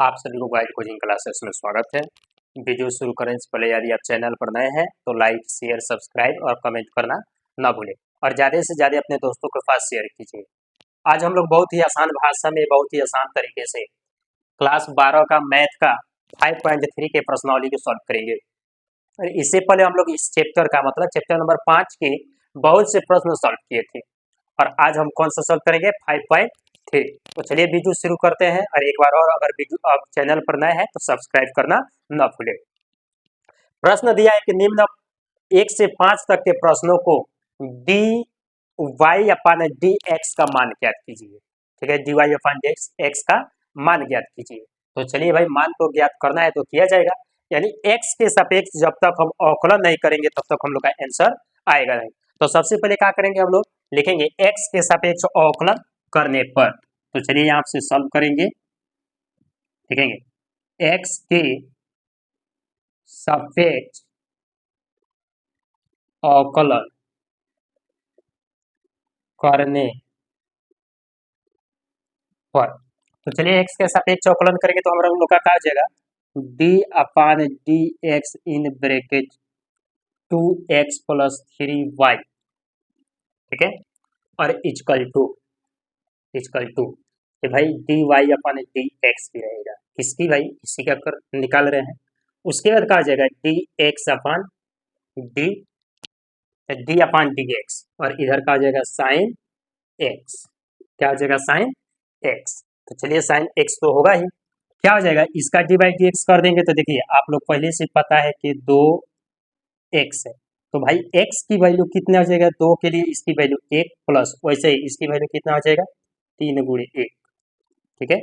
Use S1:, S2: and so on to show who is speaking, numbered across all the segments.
S1: आप सभी को गाइड कोचिंग क्लासेस में स्वागत है। वीडियो शुरू करने से पहले यदि आप चैनल पर नए हैं तो लाइक, शेयर, सब्सक्राइब और कमेंट करना ना भूलें और ज़्यादा से ज़्यादा अपने दोस्तों के पास शेयर कीजिए। आज हम लोग बहुत ही आसान भाषा में, बहुत ही आसान तरीके से क्लास 12 का मैथ का 5.3 के प्रश्नावली को सॉल्व करेंगे। और इससे पहले हम लोग इस चैप्टर का मतलब चैप्टर नंबर 5 के बहुत से प्रश्न सॉल्व किए थे और आज हम कौन सा सॉल्व करेंगे 5.3। तो चलिए वीडियो शुरू करते हैं। और एक बार और, अगर वीडियो आप चैनल पर नए हैं तो सब्सक्राइब करना न भूलें। प्रश्न दिया है कि निम्न 1 से 5 तक के प्रश्नों को D y upon d x का मान ज्ञात कीजिए। ठीक है, d y upon d x का मान ज्ञात कीजिए। तो चलिए भाई, मान तो ज्ञात करना है तो किया जाएगा, यानी एक्स के सापेक्ष जब तक हम अवकलन नहीं करेंगे तब तक हम लोग का आंसर आएगा नहीं। तो सबसे पहले क्या करेंगे, हम लोग लिखेंगे एक्स के सापेक्ष अवकलन करने पर। तो चलिए यहाँ से सॉल्व करेंगे, लिखेंगे एक्स के सापेक्ष अवकलन करने पर। तो चलिए एक्स के सापेक्ष अवकलन करेंगे तो हमारा लोग का क्या हो जाएगा, D upon d x in bracket 2x + 3y। ठीक है, और इक्वल टू कि भाई D y upon d x भी रहेगा। किसकी भाई, इसी का कर निकाल रहे हैं। उसके बाद क्या हो जाएगा डी एक्स अपान डी अपान डी एक्स, और इधर का हो जाएगा साइन एक्स। क्या हो जाएगा, साइन एक्स। तो चलिए साइन एक्स तो होगा ही, क्या हो जाएगा इसका डी बाई डी एक्स कर देंगे। तो देखिए आप लोग पहले से पता है कि 2x है, तो भाई x की वैल्यू कितना हो जाएगा, 2 के लिए इसकी वैल्यू 1 प्लस वैसे ही इसकी वैल्यू कितना हो जाएगा 3 × 1। ठीक है,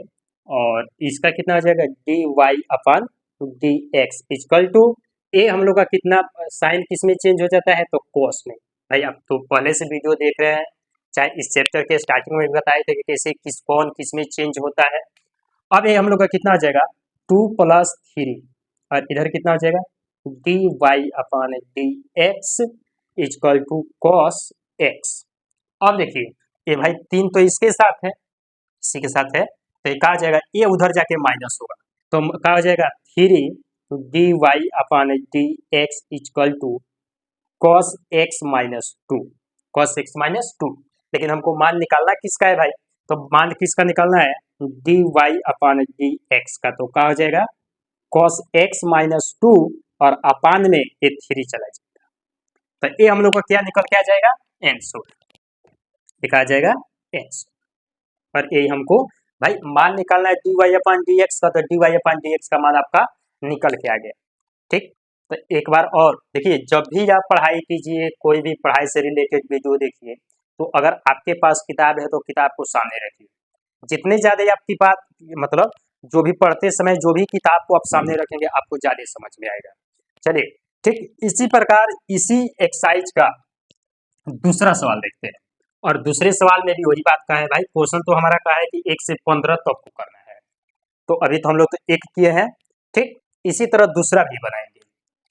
S1: और इसका कितना हो जाएगा d y upon d x equal to a. हम लोग का कितना साइन किस में चेंज हो जाता है, तो कोस में। भाई आप तो पहले से वीडियो देख रहे हैं, चाहे इस चैप्टर के स्टार्टिंग में भी बताए थे कि कैसे किस में चेंज होता है। अब ये हम लोग का कितना हो जाएगा 2 + 3, और इधर कितना हो जाएगा d y upon d x equal to cos x. अब देखिए ये भाई 3 तो इसके साथ है, इसी के साथ है, तो क्या हो जाएगा ये उधर जाके माइनस होगा, तो क्या हो जाएगा 3 d y upon d x equal to cos x minus two. लेकिन हमको मान निकालना किसका है भाई, तो मान किसका निकालना है d y upon d x का। तो क्या हो जाएगा कॉस एक्स माइनस टू, और अपान में ये 3 चला जाएगा। तो ये हम लोग का क्या निकल के आ जाएगा आंसर, लिखा जाएगा आंसर। और ये हमको भाई मान निकालना है d y upon d x का, तो D y upon d x का मान आपका निकल के आ गया। ठीक, तो एक बार और देखिए, जब भी आप पढ़ाई कीजिए, कोई भी पढ़ाई से रिलेटेड वीडियो देखिए, तो अगर आपके पास किताब है तो किताब को सामने रखिए। जितने ज़्यादा आपकी बात मतलब जो भी पढ़ते समय जो भी किताब को आप सामने रखेंगे आपको ज़्यादा समझ में आएगा। चलिए ठीक, इसी प्रकार इसी एक्सरसाइज का दूसरा सवाल देखते हैं। और दूसरे सवाल में भी वही बात का है भाई, क्वेश्चन तो हमारा कहा है कि 1 से 15 तक को करना है, तो अभी तो हम लोग तो 1 किए हैं। ठीक, इसी तरह दूसरा भी बनाएंगे,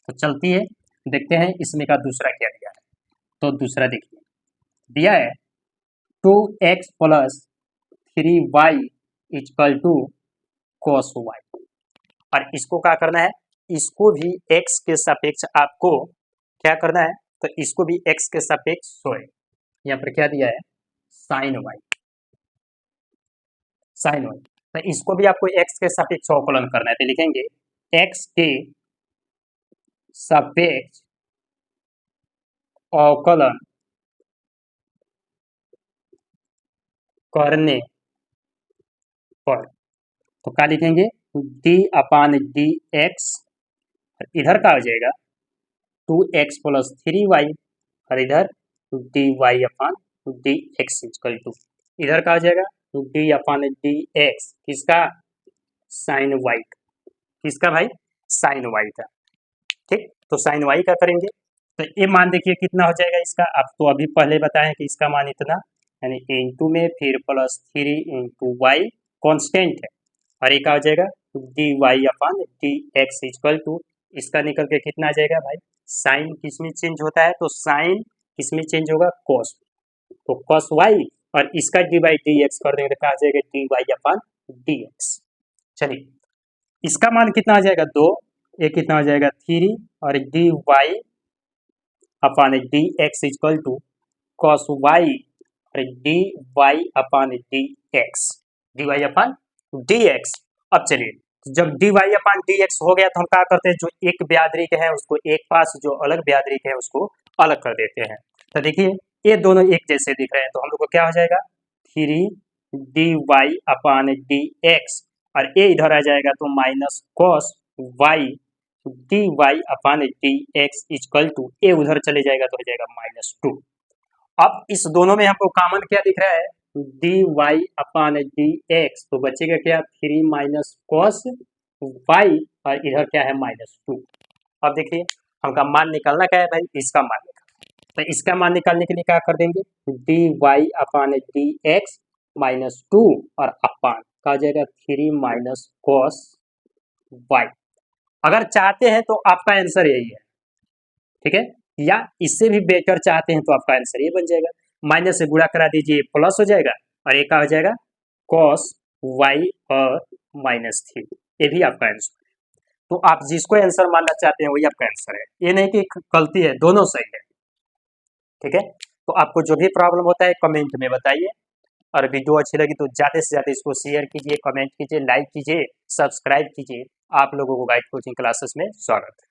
S1: तो चलती है देखते हैं इसमें का दूसरा क्या दिया है। तो दूसरा देखिए दिया है 2x + 3y equal to cos y, और इसको क्या करना है, इसको भी x के सापेक्ष आपको क्या करना है, तो इसको भी x के सापेक्ष सोए। यहाँ पर क्या दिया है साइन y, तो इसको भी आपको x के सापेक्ष अवकलन करना है। तो लिखेंगे x के सापेक्ष अवकलन करने पर। तो क्या लिखेंगे d अपान डी एक्स, इधर का हो जाएगा 2x + 3y, और इधर dy upon d x equal to, इधर का हो जाएगा d अपान डी एक्स, किसका साइन y, किसका भाई साइन y का। ठीक, तो साइन y का करेंगे, तो ये मान देखिए कितना हो जाएगा इसका। आप तो अभी पहले बताएं कि इसका मान इतना, यानी इंटू में फिर +3 × y कॉन्स्टेंट है, और एक आ जाएगा d y upon d x equal to, इसका निकल के कितना आ जाएगा भाई, साइन किस में चेंज होता है, तो साइन किस में चेंज होगा कॉस, तो कॉस वाई, और इसका डी बाई डी एक्स कर देंगे तो आ जाएगा d y upon d x. चलिए इसका मान कितना आ जाएगा 2, ये कितना हो जाएगा 3 और d y upon d x equal to cos y और d y upon d x, d y upon d x. अब चलिए जब d y upon d x हो गया तो हम क्या करते हैं, जो एक व्याद्रिक है उसको एक पास, जो अलग व्याद्रिक है उसको अलग कर देते हैं। तो देखिए ये दोनों एक जैसे दिख रहे हैं तो हम लोग को क्या हो जाएगा 3 d y upon d x और ये इधर आ जाएगा तो minus cos y d y upon d x equal to a उधर चले जाएगा तो हो जाएगा -2। अब इस दोनों में हमको कॉमन क्या दिख रहा है d y upon d x, तो बचेगा क्या 3 माइनस कॉस वाई और इधर क्या है -2। अब देखिए हमका मान निकालना क्या है भाई, इसका मान निकालना, तो इसका मान निकालने के लिए क्या कर देंगे d y upon d x -2 और अपॉन का हो जाएगा 3 माइनस कॉस वाई। अगर चाहते हैं तो आपका आंसर यही है, ठीक है, या इससे भी बेटर चाहते हैं तो आपका आंसर ये बन जाएगा, माइनस से गुणा करा दीजिए प्लस हो जाएगा और एक हो जाएगा कॉस वाई और -3, ये भी आपका आंसर है। तो आप जिसको आंसर मानना चाहते हैं वही आपका आंसर है, ये नहीं कि गलती है, दोनों सही है, ठीक है। तो आपको जो भी प्रॉब्लम होता है कमेंट में बताइए और वीडियो अच्छी लगी तो ज़्यादा से ज़्यादा इसको शेयर कीजिए, कमेंट कीजिए, लाइक कीजिए, सब्सक्राइब कीजिए। आप लोगों को गाइड कोचिंग क्लासेस में स्वागत है।